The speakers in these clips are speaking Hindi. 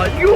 요!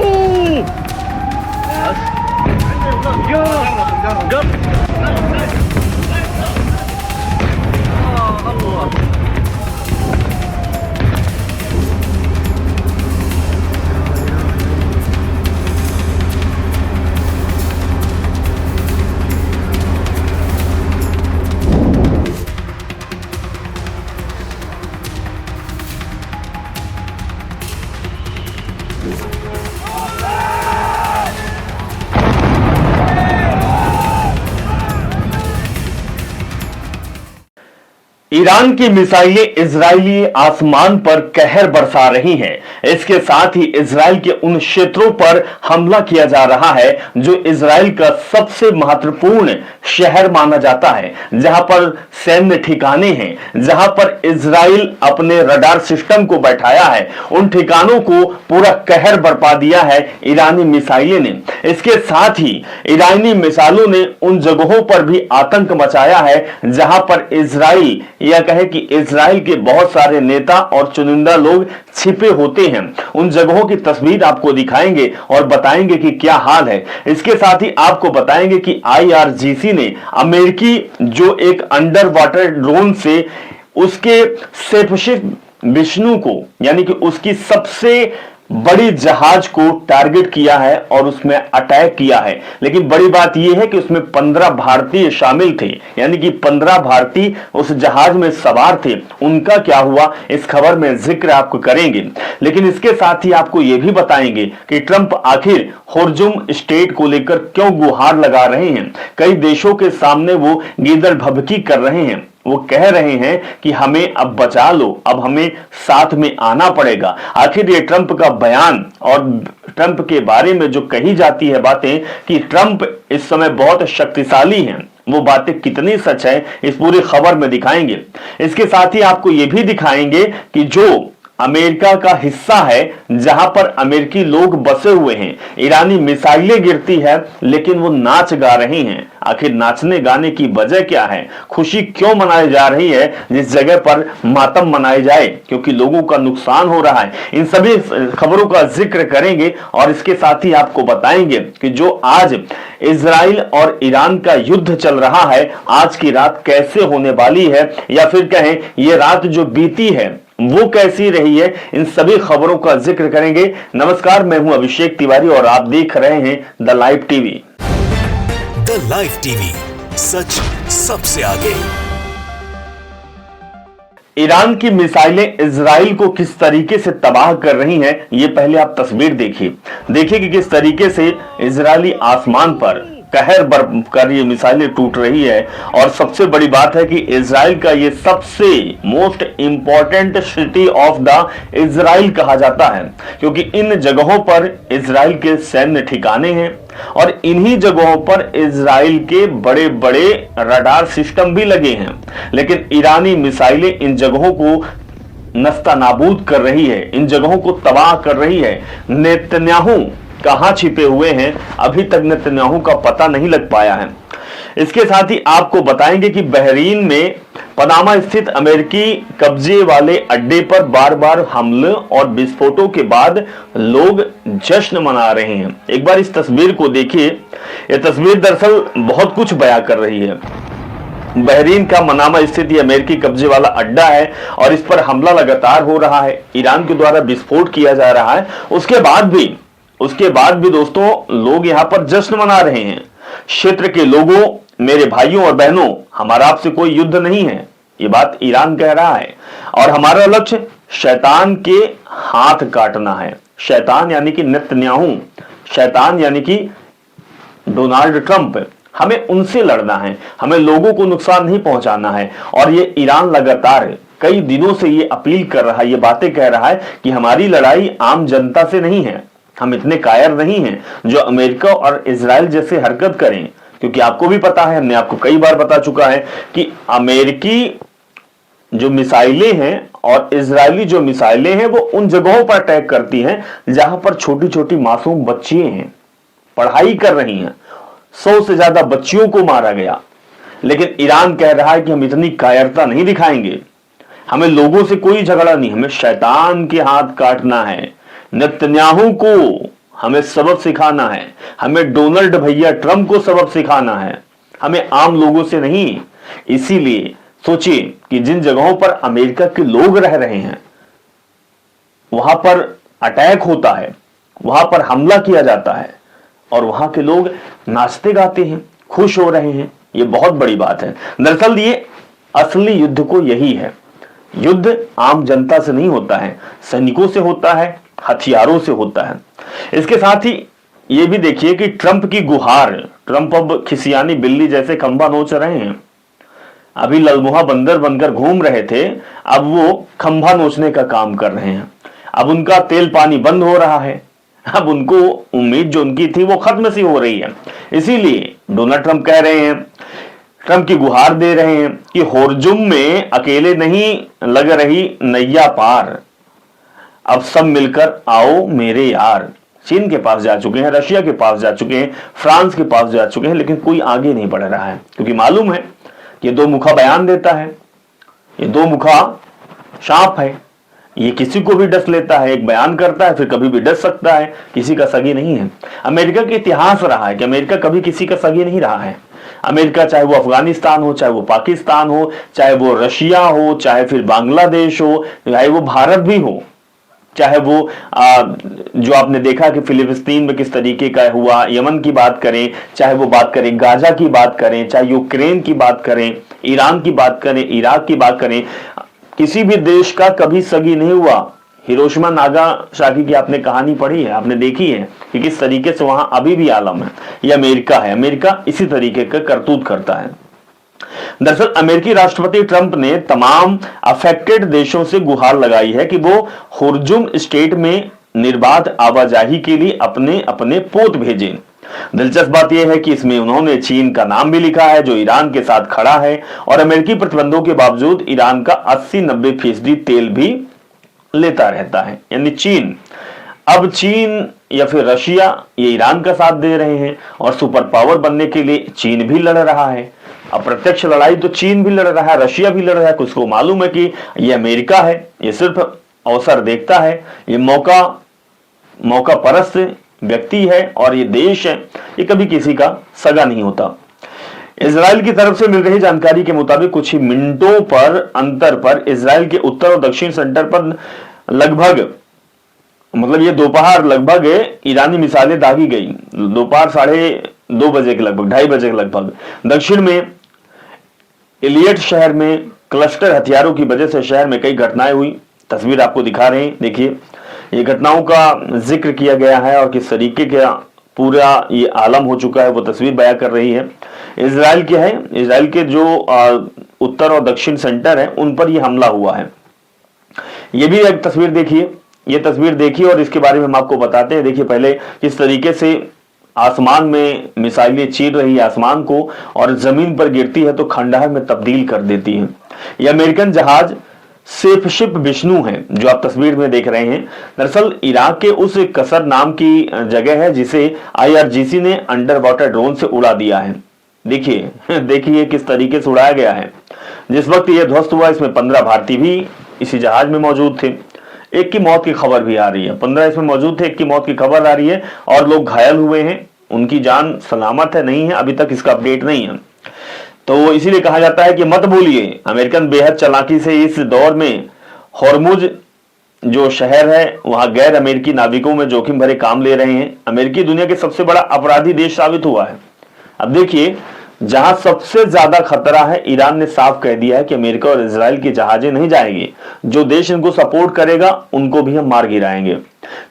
ईरान की मिसाइलें इजरायली आसमान पर कहर बरसा रही हैं। इसके साथ ही इजरायल के उन क्षेत्रों पर हमला किया जा रहा है जो इजरायल का सबसे महत्वपूर्ण शहर माना जाता है, जहां पर सैन्य ठिकाने हैं, जहां पर इजरायल अपने रडार सिस्टम को बैठाया है। उन ठिकानों को पूरा कहर बरपा दिया है ईरानी मिसाइलें ने। इसके साथ ही ईरानी मिसाइलों ने उन जगहों पर भी आतंक मचाया है जहां पर इजरायल यह कहे कि इजराइल के बहुत सारे नेता और चुनिंदा लोग छिपे होते हैं। उन जगहों की तस्वीर आपको दिखाएंगे और बताएंगे कि क्या हाल है। इसके साथ ही आपको बताएंगे कि IRGC ने अमेरिकी जो एक अंडर वाटर ड्रोन से उसके सेफशिप विष्णु को, यानी कि उसकी सबसे बड़ी जहाज को टारगेट किया है और उसमें अटैक किया है। लेकिन बड़ी बात यह है कि उसमें 15 भारतीय शामिल थे, यानी कि 15 भारतीय उस जहाज में सवार थे। उनका क्या हुआ इस खबर में जिक्र आपको करेंगे। लेकिन इसके साथ ही आपको यह भी बताएंगे कि ट्रंप आखिर होर्मुज स्ट्रेट को लेकर क्यों गुहार लगा रहे हैं। कई देशों के सामने वो गीदड़ भभकी कर रहे हैं। वो कह रहे हैं कि हमें अब बचा लो, अब हमें साथ में आना पड़ेगा। आखिर ये ट्रंप का बयान और ट्रंप के बारे में जो कही जाती है बातें कि ट्रंप इस समय बहुत शक्तिशाली हैं, वो बातें कितनी सच है इस पूरी खबर में दिखाएंगे। इसके साथ ही आपको ये भी दिखाएंगे कि जो अमेरिका का हिस्सा है जहां पर अमेरिकी लोग बसे हुए हैं, ईरानी मिसाइलें गिरती है लेकिन वो नाच गा रहे हैं। आखिर नाचने गाने की वजह क्या है, खुशी क्यों मनाई जा रही है जिस जगह पर मातम मनाई जाए, क्योंकि लोगों का नुकसान हो रहा है। इन सभी खबरों का जिक्र करेंगे और इसके साथ ही आपको बताएंगे कि जो आज इजराइल और ईरान का युद्ध चल रहा है, आज की रात कैसे होने वाली है, या फिर कहें ये रात जो बीती है वो कैसी रही है। इन सभी खबरों का जिक्र करेंगे। नमस्कार, मैं हूं अभिषेक तिवारी और आप देख रहे हैं the live TV. The live TV, सच सबसे आगे। ईरान की मिसाइलें इजराइल को किस तरीके से तबाह कर रही हैं, ये पहले आप तस्वीर देखिए कि किस तरीके से इजरायली आसमान पर कहर कर ये मिसाइलें टूट रही है। और सबसे बड़ी बात है कि इजराइल का ये सबसे most important city of the Israel कहा जाता है, क्योंकि इन जगहों पर इजराइल के सैन्य ठिकाने हैं और इन्हीं जगहों पर इजराइल के बड़े बड़े रडार सिस्टम भी लगे हैं। लेकिन ईरानी मिसाइलें इन जगहों को नस्ता नाबूद कर रही है, इन जगहों को तबाह कर रही है। नेतन्याहू कहां छिपे हुए हैं, अभी तक नेतन्याहू का पता नहीं लग पाया है। इसके साथ ही आपको बताएंगे कि बहरीन में पनामा स्थित अमेरिकी कब्जे वाले अड्डे पर बार बार हमले और विस्फोटों के बाद लोग जश्न मना रहे हैं। एक बार इस तस्वीर को देखिए। यह तस्वीर दरअसल बहुत कुछ बयां कर रही है। बहरीन का मनामा स्थित ये अमेरिकी कब्जे वाला अड्डा है और इस पर हमला लगातार हो रहा है, ईरान के द्वारा विस्फोट किया जा रहा है। उसके बाद भी दोस्तों लोग यहां पर जश्न मना रहे हैं। क्षेत्र के लोगों, मेरे भाइयों और बहनों, हमारा आपसे कोई युद्ध नहीं है, ये बात ईरान कह रहा है। और हमारा लक्ष्य शैतान के हाथ काटना है। शैतान यानी कि नेतन्याहू, शैतान यानी कि डोनाल्ड ट्रंप। हमें उनसे लड़ना है, हमें लोगों को नुकसान नहीं पहुंचाना है। और ये ईरान लगातार कई दिनों से ये अपील कर रहा है, ये बातें कह रहा है कि हमारी लड़ाई आम जनता से नहीं है, हम इतने कायर नहीं हैं जो अमेरिका और इजराइल जैसे हरकत करें। क्योंकि आपको भी पता है, हमने आपको कई बार बता चुका है कि अमेरिकी जो मिसाइलें हैं और इजरायली जो मिसाइलें हैं वो उन जगहों पर अटैक करती हैं जहां पर छोटी छोटी मासूम बच्चियां हैं, पढ़ाई कर रही हैं। 100 से ज्यादा बच्चियों को मारा गया। लेकिन ईरान कह रहा है कि हम इतनी कायरता नहीं दिखाएंगे, हमें लोगों से कोई झगड़ा नहीं, हमें शैतान के हाथ काटना है। नेतन्याहू को हमें सबक सिखाना है, हमें डोनाल्ड भैया ट्रंप को सबक सिखाना है, हमें आम लोगों से नहीं। इसीलिए सोचिए कि जिन जगहों पर अमेरिका के लोग रह रहे हैं वहां पर अटैक होता है, वहां पर हमला किया जाता है और वहां के लोग नाचते गाते हैं, खुश हो रहे हैं। ये बहुत बड़ी बात है। दरअसल ये असली युद्ध को यही है। युद्ध आम जनता से नहीं होता है, सैनिकों से होता है, हथियारों से होता है। इसके साथ ही ये भी देखिए कि ट्रंप की गुहार, ट्रंप अब खिसियानी बिल्ली जैसे खंभा नोच रहे हैं। अभी ललमुहा बंदर बनकर घूम रहे थे, अब वो खंभा नोचने का काम कर रहे हैं। अब उनका तेल पानी बंद हो रहा है, अब उनको उम्मीद जो उनकी थी वो खत्म सी हो रही है। इसीलिए डोनाल्ड ट्रंप कह रहे हैं, ट्रंप की गुहार दे रहे हैं कि होर्जुम में अकेले नहीं लग रही नैया पार, अब सब मिलकर आओ मेरे यार। चीन के पास जा चुके हैं, रशिया के पास जा चुके हैं, फ्रांस के पास जा चुके हैं, लेकिन कोई आगे नहीं बढ़ रहा है, क्योंकि मालूम है कि दो मुखा बयान देता है, ये दो मुखा सांप है, ये किसी को भी डस लेता है, एक बयान करता है फिर कभी भी डस सकता है, किसी का सगी नहीं है। अमेरिका का इतिहास रहा है कि अमेरिका कभी किसी का सगी नहीं रहा है। अमेरिका चाहे वो अफगानिस्तान हो, चाहे वो पाकिस्तान हो, चाहे वो रशिया हो, चाहे फिर बांग्लादेश हो, चाहे वो भारत भी हो, चाहे वो जो आपने देखा कि फिलिस्तीन में किस तरीके का हुआ, यमन की बात करें, चाहे वो बात करें गाजा की बात करें, चाहे यूक्रेन की बात करें, ईरान की बात करें, इराक की बात करें, किसी भी देश का कभी सगी नहीं हुआ। हिरोशिमा नागासाकी की आपने कहानी पढ़ी है, आपने देखी है कि किस तरीके से वहां अभी भी आलम है। यह अमेरिका है, अमेरिका इसी तरीके का करतूत करता है। दरअसल अमेरिकी राष्ट्रपति ट्रंप ने तमाम अफेक्टेड देशों से गुहार लगाई है कि वो होर्जुम स्टेट में निर्बाध आवाजाही के लिए अपने अपने पोत भेजें। दिलचस्प बात यह है कि इसमें उन्होंने चीन का नाम भी लिखा है, जो ईरान के साथ खड़ा है और अमेरिकी प्रतिबंधों के बावजूद ईरान का 80-90% तेल भी लेता रहता है, यानी चीन। अब चीन या फिर रशिया ये ईरान का साथ दे रहे हैं और सुपर पावर बनने के लिए चीन भी लड़ रहा है। अब प्रत्यक्ष लड़ाई तो चीन भी लड़ रहा है, रशिया भी लड़ रहा है। कुछ को मालूम है कि ये अमेरिका है, ये सिर्फ अवसर देखता है, ये मौका परस्त व्यक्ति है और ये देश है, ये कभी किसी का सगा नहीं होता। इजराइल की तरफ से मिल रही जानकारी के मुताबिक कुछ ही मिनटों पर अंतर पर इजराइल के उत्तर और दक्षिण सेंटर पर लगभग, मतलब ये दोपहर लगभग ईरानी मिसाइलें दागी गई। दोपहर 2:30 बजे के लगभग, 2:30 बजे के लगभग दक्षिण में इलियट शहर में क्लस्टर हथियारों की वजह से शहर में कई घटनाएं हुई। तस्वीर आपको दिखा रहे हैं, देखिए ये घटनाओं का जिक्र किया गया है और किस तरीके का पूरा ये आलम हो चुका है वो तस्वीर बयां कर रही है। इजराइल के जो उत्तर और दक्षिण सेंटर है उन पर यह हमला हुआ है। ये भी एक तस्वीर देखिए, ये तस्वीर देखिए और इसके बारे में हम आपको बताते हैं। देखिए पहले किस तरीके से आसमान में मिसाइलें चीर रही है आसमान को और जमीन पर गिरती है तो खंडहर में तब्दील कर देती है। यह अमेरिकन जहाज सेफ शिप विष्णु है जो आप तस्वीर में देख रहे हैं। दरअसल इराक के उस कसर नाम की जगह है जिसे IRGC ने अंडर वाटर ड्रोन से उड़ा दिया है। देखिए किस तरीके से उड़ाया गया है। जिस वक्त यह ध्वस्त हुआ इसमें 15 भारतीय भी इसी जहाज में मौजूद थे। एक की मौत की खबर भी आ रही है, 15 इसमें मौजूद थे, एक की मौत की खबर आ रही है और लोग घायल हुए हैं, उनकी जान सलामत है नहीं है, अभी तक इसका अपडेट नहीं है। तो इसीलिए कहा जाता है कि मत भूलिए अमेरिकन बेहद चालाकी से इस दौर में होर्मुज जो शहर है वहां गैर अमेरिकी नाविकों में जोखिम भरे काम ले रहे हैं। अमेरिकी दुनिया के सबसे बड़ा अपराधी देश साबित हुआ है। अब देखिए जहां सबसे ज्यादा खतरा है, ईरान ने साफ कह दिया है कि अमेरिका और इजराइल की जहाजें नहीं जाएंगी, जो देश इनको सपोर्ट करेगा उनको भी हम मार गिराएंगे।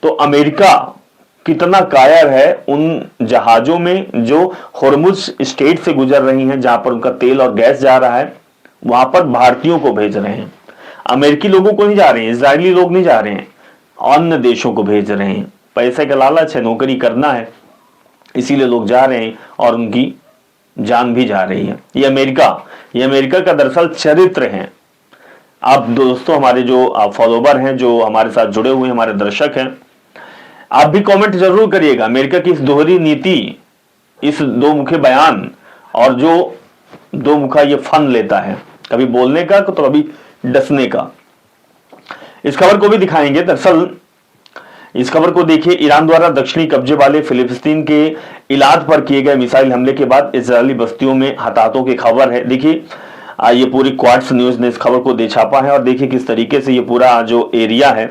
तो अमेरिका कितना कायर है उन जहाजों में जो होर्मुज स्टेट से गुजर रही हैं, जहां पर उनका तेल और गैस जा रहा है, वहां पर भारतीयों को भेज रहे हैं। अमेरिकी लोगों को नहीं जा रहे हैं, इजरायली लोग नहीं जा रहे हैं, अन्य देशों को भेज रहे हैं। पैसे का लालच है, नौकरी करना है, इसीलिए लोग जा रहे हैं और उनकी जान भी जा रही है। ये अमेरिका का दरअसल चरित्र है। आप दोस्तों हमारे जो फॉलोवर हैं, जो हमारे साथ जुड़े हुए हमारे दर्शक हैं, आप भी कमेंट जरूर करिएगा अमेरिका की इस दोहरी नीति, इस दो मुखे बयान और जो दो मुखा ये फन लेता है, कभी बोलने का तो कभी डसने का। इस खबर को भी दिखाएंगे। दरअसल इस खबर को देखिए, ईरान द्वारा दक्षिणी कब्जे वाले फिलिस्तीन के इलाद पर किए गए मिसाइल हमले के बाद इजरायली बस्तियों में हताहतों की खबर है। देखिए ये पूरी क्वार्ट्स न्यूज ने इस खबर को दे छापा है और देखिए किस तरीके से ये पूरा जो एरिया है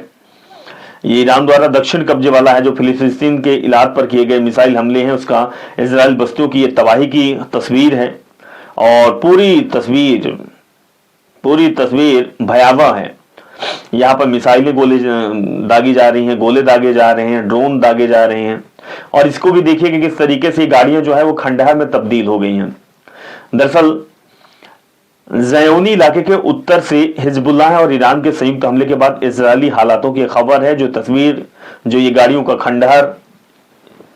ये ईरान द्वारा दक्षिण कब्जे वाला है, जो फिलिस्तीन के इलाद पर किए गए मिसाइल हमले हैं उसका इजरायल बस्तियों की ये तबाही की तस्वीर है और पूरी तस्वीर भयावह है। यहाँ पर मिसाइलें गोले दागी जा रही हैं, गोले दागे जा रहे हैं, ड्रोन दागे जा रहे हैं और इसको भी देखिए कि किस तरीके से गाड़ियां जो है वो खंडहर में तब्दील हो गई हैं। दरअसल ज़योनी इलाके के उत्तर से हिजबुल्लाह और ईरान के संयुक्त हमले के बाद इजरायली हालातों की खबर है। जो तस्वीर, जो ये गाड़ियों का खंडहर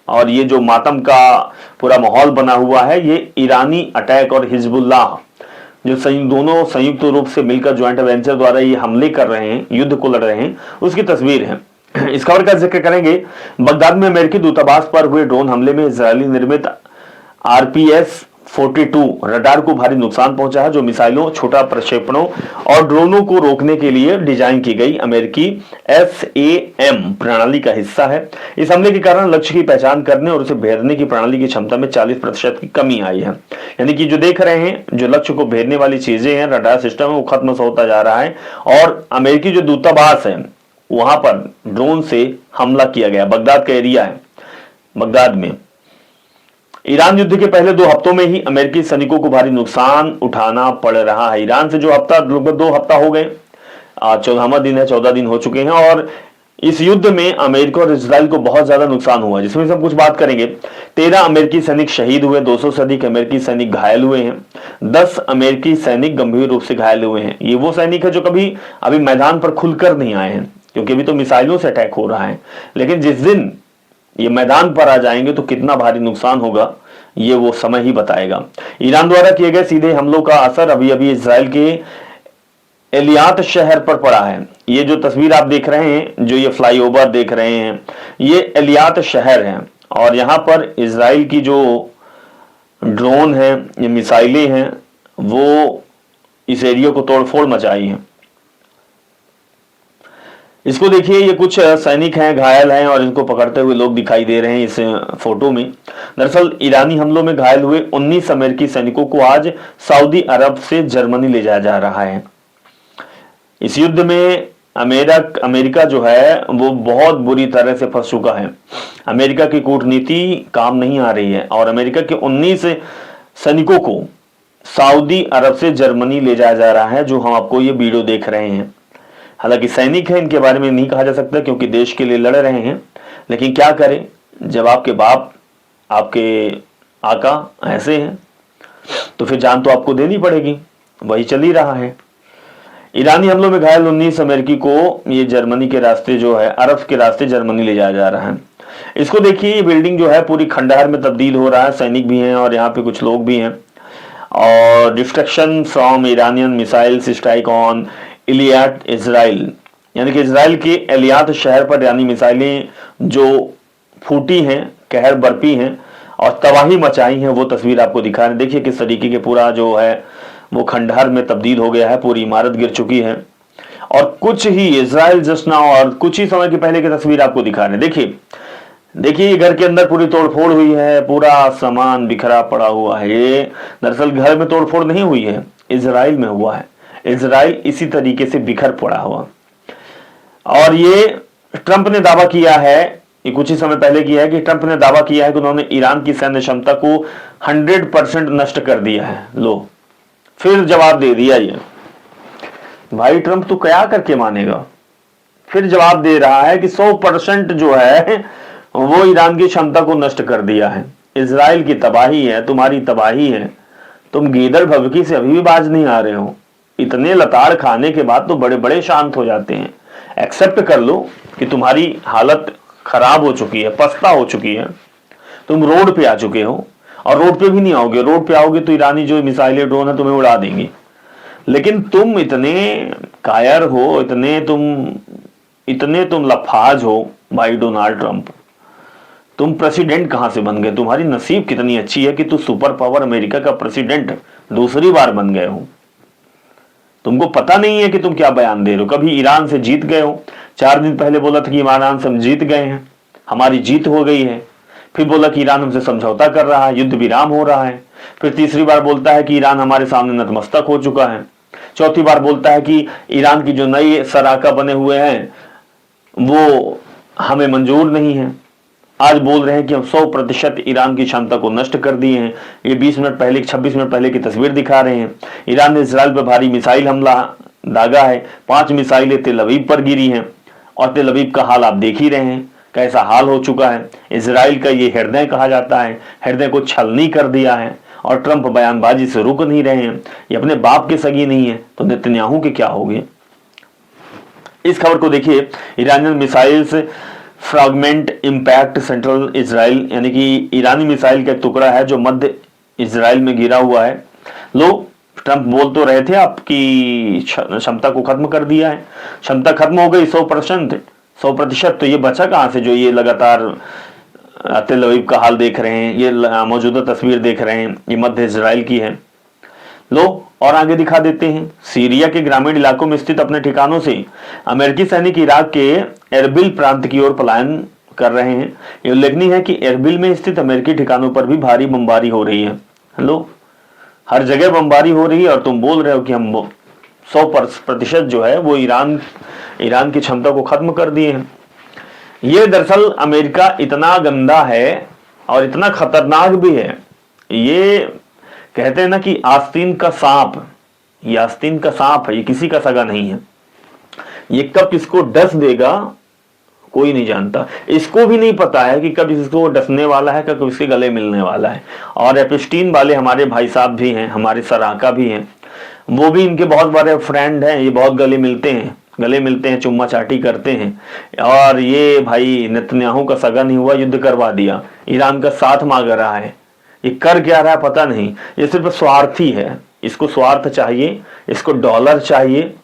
और ये जो मातम का पूरा माहौल बना हुआ है, ये ईरानी अटैक और हिजबुल्लाह जो दोनों संयुक्त रूप से मिलकर ज्वाइंट वेंचर द्वारा ये हमले कर रहे हैं, युद्ध को लड़ रहे हैं, उसकी तस्वीर है। इस खबर का जिक्र करेंगे। बगदाद में अमेरिकी दूतावास पर हुए ड्रोन हमले में इजरायली निर्मित RPS-42 रडार को भारी नुकसान पहुंचा है, जो मिसाइलों, छोटा प्रक्षेपणों और ड्रोनों को रोकने के लिए डिजाइन की गई अमेरिकी SAM प्रणाली का हिस्सा है। इस हमले के कारण लक्ष्य की पहचान करने और उसे भेदने की प्रणाली की क्षमता में 40% की कमी आई है। यानी कि जो देख रहे हैं, जो लक्ष्य को भेदने वाली चीजें हैं, रडार सिस्टम है, वो खत्म होता जा रहा है और अमेरिकी जो दूतावास है वहां पर ड्रोन से हमला किया गया। बगदाद का एरिया है, बगदाद में ईरान युद्ध के पहले 2 हफ्तों में ही अमेरिकी सैनिकों को भारी नुकसान उठाना पड़ रहा है। ईरान से जो हफ्ता, लगभग 2 हफ्ता हो गए, 14वां दिन है, 14 दिन हो चुके हैं और इस युद्ध में अमेरिका और इजराइल को बहुत ज्यादा नुकसान हुआ, जिसमें से हम कुछ बात करेंगे। 13 अमेरिकी सैनिक शहीद हुए, 200 से अधिक अमेरिकी सैनिक घायल हुए हैं, 10 अमेरिकी सैनिक गंभीर रूप से घायल हुए हैं। ये वो सैनिक है जो कभी अभी मैदान पर खुलकर नहीं आए हैं, क्योंकि अभी तो मिसाइलों से अटैक हो रहा है, लेकिन जिस दिन ये मैदान पर आ जाएंगे तो कितना भारी नुकसान होगा ये वो समय ही बताएगा। ईरान द्वारा किए गए सीधे हमलों का असर अभी अभी इजराइल के एलियात शहर पर पड़ा है। ये जो तस्वीर आप देख रहे हैं, जो ये फ्लाईओवर देख रहे हैं, ये एलियात शहर है और यहाँ पर इजराइल की जो ड्रोन है, ये मिसाइलें हैं, वो इस एरिया को तोड़फोड़ मचाई हैं। इसको देखिए, ये कुछ सैनिक हैं, घायल हैं और इनको पकड़ते हुए लोग दिखाई दे रहे हैं इस फोटो में। दरअसल ईरानी हमलों में घायल हुए 19 अमेरिकी सैनिकों को आज सऊदी अरब से जर्मनी ले जाया जा रहा है। इस युद्ध में अमेरिका जो है वो बहुत बुरी तरह से फंस चुका है। अमेरिका की कूटनीति काम नहीं आ रही है और अमेरिका के 19 सैनिकों को सऊदी अरब से जर्मनी ले जाया जा रहा है, जो हम आपको ये वीडियो देख रहे हैं। हालांकि सैनिक है, इनके बारे में नहीं कहा जा सकता क्योंकि देश के लिए लड़ रहे हैं, लेकिन क्या करें, जब आपके बाप, आपके आका ऐसे हैं तो फिर जान तो आपको देनी पड़ेगी। वही चल ही रहा है। ईरानी हमलों में घायल 19 अमेरिकी को ये जर्मनी के रास्ते जो है, अरब के रास्ते जर्मनी ले जाया जा रहा है। इसको देखिए, ये बिल्डिंग जो है पूरी खंडहर में तब्दील हो रहा है। सैनिक भी हैं और यहाँ पे कुछ लोग भी हैं। और destruction from Iranian missiles strike on इलियात इजराइल, यानी कि इजराइल के एलियात शहर पर ईरानी मिसाइलें जो फूटी हैं, कहर बरपी हैं और तबाही मचाई हैं, वो तस्वीर आपको दिखा रहे हैं। देखिए किस तरीके के पूरा जो है वो खंडहर में तब्दील हो गया है, पूरी इमारत गिर चुकी है। और कुछ ही इजराइल जस्ट नाउ और कुछ ही समय के पहले की तस्वीर आपको दिखा रहे हैं। देखिए घर के अंदर पूरी तोड़फोड़ हुई है, पूरा सामान बिखरा पड़ा हुआ है। ये दरअसल घर में तोड़फोड़ नहीं हुई है, इजराइल में हुआ है। इजराइल इसी तरीके से बिखर पड़ा हुआ। और ये ट्रंप ने दावा किया है, ये कुछ ही समय पहले किया है कि ट्रंप ने दावा किया है कि उन्होंने ईरान की सैन्य क्षमता को 100% नष्ट कर दिया है। लो, फिर जवाब दे दिया ये। भाई ट्रंप तो क्या करके मानेगा? फिर जवाब दे रहा है कि 100% जो है वो ईरान की क्षमता को नष्ट कर दिया है। इजराइल की तबाही है, तुम्हारी तबाही है। तुम गीदड़ भभकी से अभी भी बाज नहीं आ रहे हो। इतने लताड़ खाने के बाद तो बड़े बड़े शांत हो जाते हैं। एक्सेप्ट कर लो कि तुम्हारी हालत खराब हो चुकी है, पस्ता हो चुकी है, तुम रोड पे आ चुके हो। और रोड पे भी नहीं आओगे, रोड पे आओगे तो ईरानी जो मिसाइलें ड्रोन है तुम्हें उड़ा देंगी। लेकिन तुम इतने कायर हो, इतने तुम लफाज हो भाई डोनाल्ड ट्रंप। तुम प्रेसिडेंट कहां से बन गए? तुम्हारी नसीब कितनी अच्छी है कि तुम सुपर पावर अमेरिका का प्रेसिडेंट दूसरी बार बन गए हो। तुमको पता नहीं है कि तुम क्या बयान दे रहे हो। कभी ईरान से जीत गए हो, 4 दिन पहले बोला था कि ईरान से हम जीत गए हैं, हमारी जीत हो गई है। फिर बोला कि ईरान हमसे समझौता कर रहा है, युद्ध विराम हो रहा है। फिर तीसरी बार बोलता है कि ईरान हमारे सामने नतमस्तक हो चुका है। चौथी बार बोलता है कि ईरान की जो नई सराका बने हुए हैं वो हमें मंजूर नहीं है। आज बोल रहे हैं कि हम 100% ईरान की क्षमता को नष्ट कर दिए हैं। ये 20 मिनट पहले 26 मिनट पहले की तस्वीर दिखा रहे हैं। ईरान ने इजराइल पर भारी मिसाइल हमला दागा है। 5 मिसाइलें तेल अवीव पर गिरी हैं और तेल अवीव का हाल आप देख ही रहे हैं, कैसा हाल हो चुका है। इजराइल का ये हृदय कहा जाता है, हृदय को छलनी कर दिया है और ट्रंप बयानबाजी से रुक नहीं रहे हैं। ये अपने बाप के सगी नहीं है तो नेतन्याहू के क्या होगे। इस खबर को देखिए, Iranian missiles fragment impact central Israel, यानी कि ईरानी मिसाइल का एक टुकड़ा है जो मध्य इजराइल में गिरा हुआ है। लो, ट्रंप बोल तो रहे थे आपकी क्षमता को खत्म कर दिया है, क्षमता खत्म हो गई 100%। तो ये बचा कहां से जो ये लगातार तेल अवीव का हाल देख रहे हैं, ये मौजूदा तस्वीर देख रहे हैं, ये मध्य इजराइल की है। लो और आगे दिखा देते हैं, सीरिया के ग्रामीण इलाकों में स्थित अपने ठिकानों से अमेरिकी सैनिक इराक के एरबिल प्रांत की ओर पलायन कर रहे हैं। ये उल्लेखनीय है कि एरबिल में स्थित अमेरिकी ठिकानों पर भी भारी बमबारी हो रही है। लो, हर जगह बमबारी हो रही है और तुम बोल रहे हो कि हम 100% जो है वो ईरान की क्षमता को खत्म कर दिए हैं। ये दरअसल अमेरिका इतना गंदा है और इतना खतरनाक भी है। ये कहते हैं ना कि आस्तीन का सांप, ये आस्तीन का सांप है, ये किसी का सगा नहीं है। ये कब किसको डस देगा कोई नहीं जानता। इसको भी नहीं पता है कि कब इसको डसने वाला है, कब इसके गले मिलने वाला है। और एप्स्टीन वाले हमारे भाई साहब भी हैं, हमारे सराका भी हैं, वो भी इनके बहुत बड़े फ्रेंड हैं। ये बहुत गले मिलते हैं, चुम्मा चाटी करते हैं। और ये भाई नेतन्याहू का सगा नहीं हुआ, युद्ध करवा दिया, ईरान का साथ मांग रहा है। ये कर क्या रहा है पता नहीं, ये सिर्फ स्वार्थी है। इसको स्वार्थ चाहिए, इसको डॉलर चाहिए,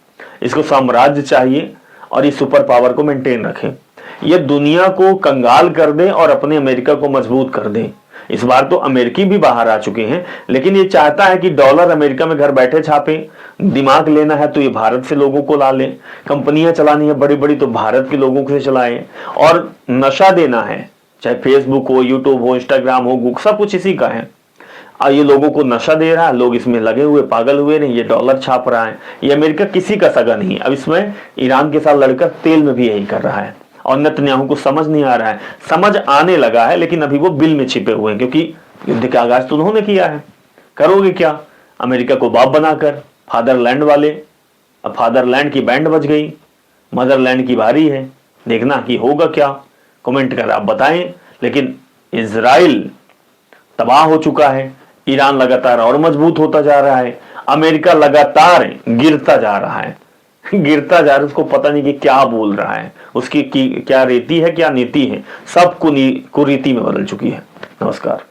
इसको साम्राज्य चाहिए और ये सुपर पावर को मेंटेन रखे। ये दुनिया को कंगाल कर दे और अपने अमेरिका को मजबूत कर दे। इस बार तो अमेरिकी भी बाहर आ चुके हैं, लेकिन ये चाहता है कि डॉलर अमेरिका में घर बैठे छापे। दिमाग लेना है तो ये भारत से लोगों को ला ले, कंपनियां चलानी है बड़ी बड़ी तो भारत के लोगों से चलाए। और नशा देना है, चाहे फेसबुक हो, यूट्यूब हो, इंस्टाग्राम हो, गूगल, सब कुछ इसी का है। और ये लोगों को नशा दे रहा है, लोग इसमें लगे हुए पागल हुए नहीं। ये डॉलर छाप रहा है। ये अमेरिका किसी का सगा नहीं है। अब इसमें ईरान के साथ लड़कर तेल में भी यही कर रहा है और नेतन्याहू को समझ नहीं आ रहा है। समझ आने लगा है लेकिन अभी वो बिल में छिपे हुए हैं, क्योंकि युद्ध का आगाज तो उन्होंने किया है। करोगे क्या अमेरिका को बाप बनाकर? फादरलैंड वाले, अब फादरलैंड की बैंड बज गई, मदरलैंड की बारी है। देखना कि होगा क्या, कमेंट कर आप बताएं। लेकिन इजराइल तबाह हो चुका है, ईरान लगातार और मजबूत होता जा रहा है, अमेरिका लगातार गिरता जा रहा है, उसको पता नहीं कि क्या बोल रहा है, उसकी क्या रीति है, क्या नीति है, सब कुरीति में बदल चुकी है। नमस्कार।